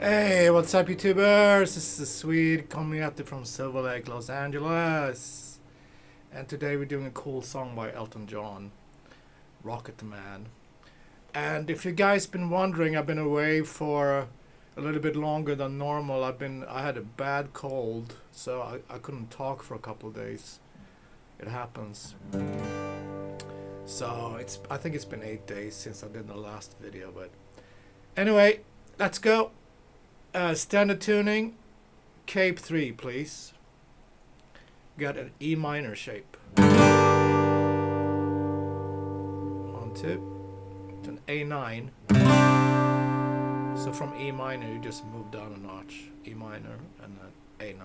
Hey, what's up, YouTubers? This is Swede coming at you from Silver Lake, Los Angeles. And today we're doing a cool song by Elton John, Rocket Man. And if you guys been wondering, I've been away for a little bit longer than normal. I had a bad cold, so I couldn't talk for a couple of days. It happens. So I think it's been 8 days since I did the last video, but anyway, let's go. Standard tuning, Cape 3, please. Got an E minor shape. 1, 2, to an A9. So from E minor, you just move down a notch. E minor and then A9.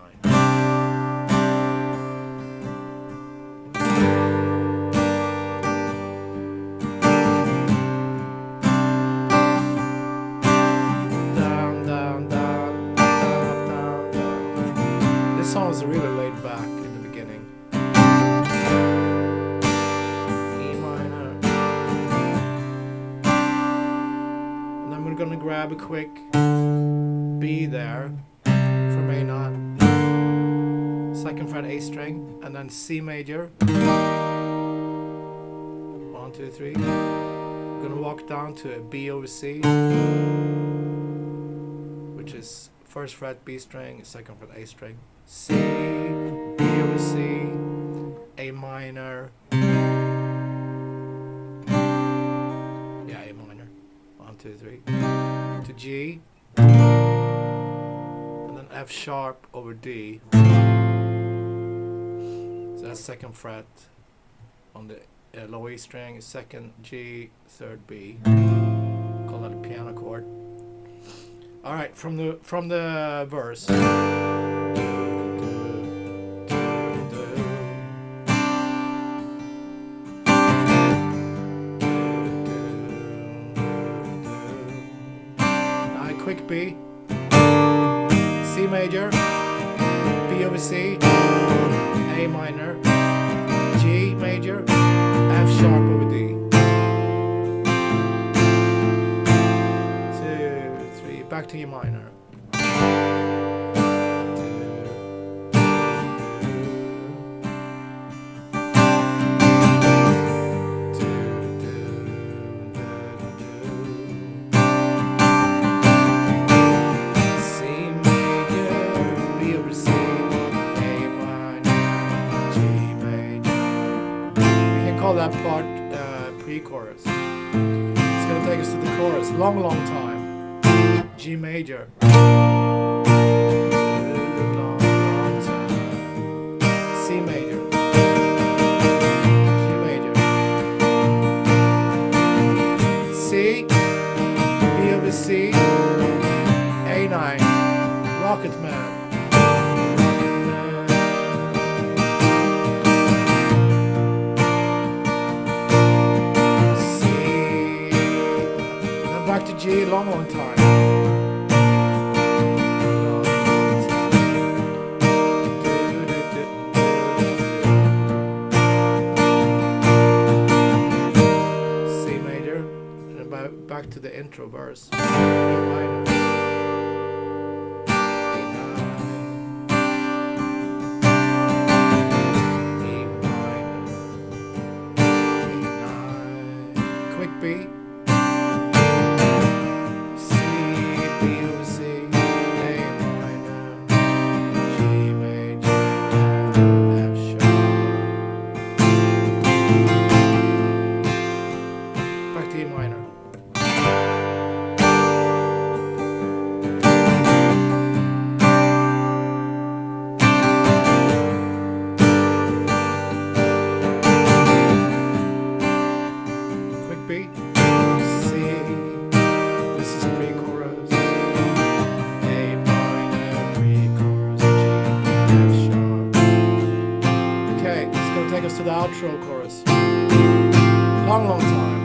This song is really laid back in the beginning. E minor. And then we're gonna grab a quick B there from A0. Second fret A string, and then C major. 1, 2, 3. We're gonna walk down to a B over C, which is first fret B string, second fret A string. C, B over C, A minor. Yeah, A minor. 1, 2, 3. To G. And then F sharp over D. So that's second fret on the low E string, second G, third B. Call that a piano chord. All right, from the verse. Quick B, C major, B over C, A minor, G major, F sharp over D. 2, 3, back to E minor. Call that part pre-chorus. It's gonna take us to the chorus. Long time. G major. Long time. C major. G major. C. B over C. A9. Rocket Man. Back to G, long time. C major, and back to the intro verse. E minor. Quick B. E minor. Quick B. C. This is pre-chorus. A minor, pre-chorus, G, F sharp. Okay, it's gonna take us to the outro chorus. Long time.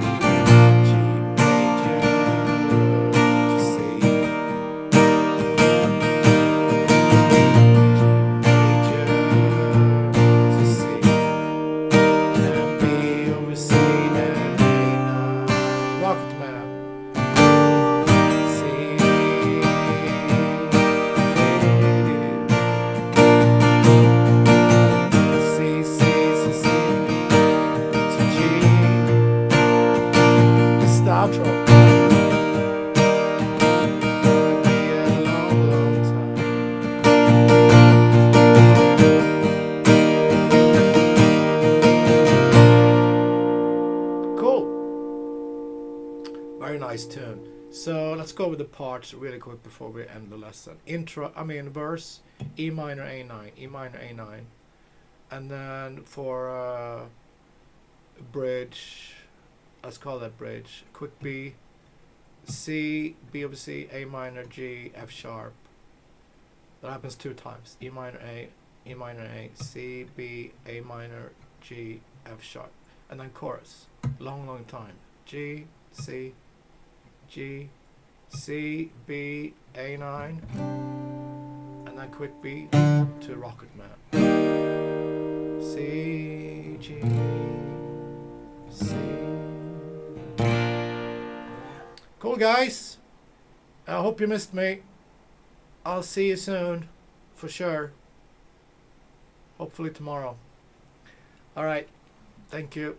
So let's go with the parts really quick before we end the lesson. Verse, E minor A9, E minor A9, and then for bridge, let's call that bridge. Quick B, C, B of C, A minor, G, F sharp. That happens 2 times. E minor A, C, B, A minor, G, F sharp, and then chorus. Long time. G, C, G, C, B, A9, and then quick B to Rocket Man. C, G, C. Cool, guys. I hope you missed me. I'll see you soon, for sure. Hopefully tomorrow. All right. Thank you.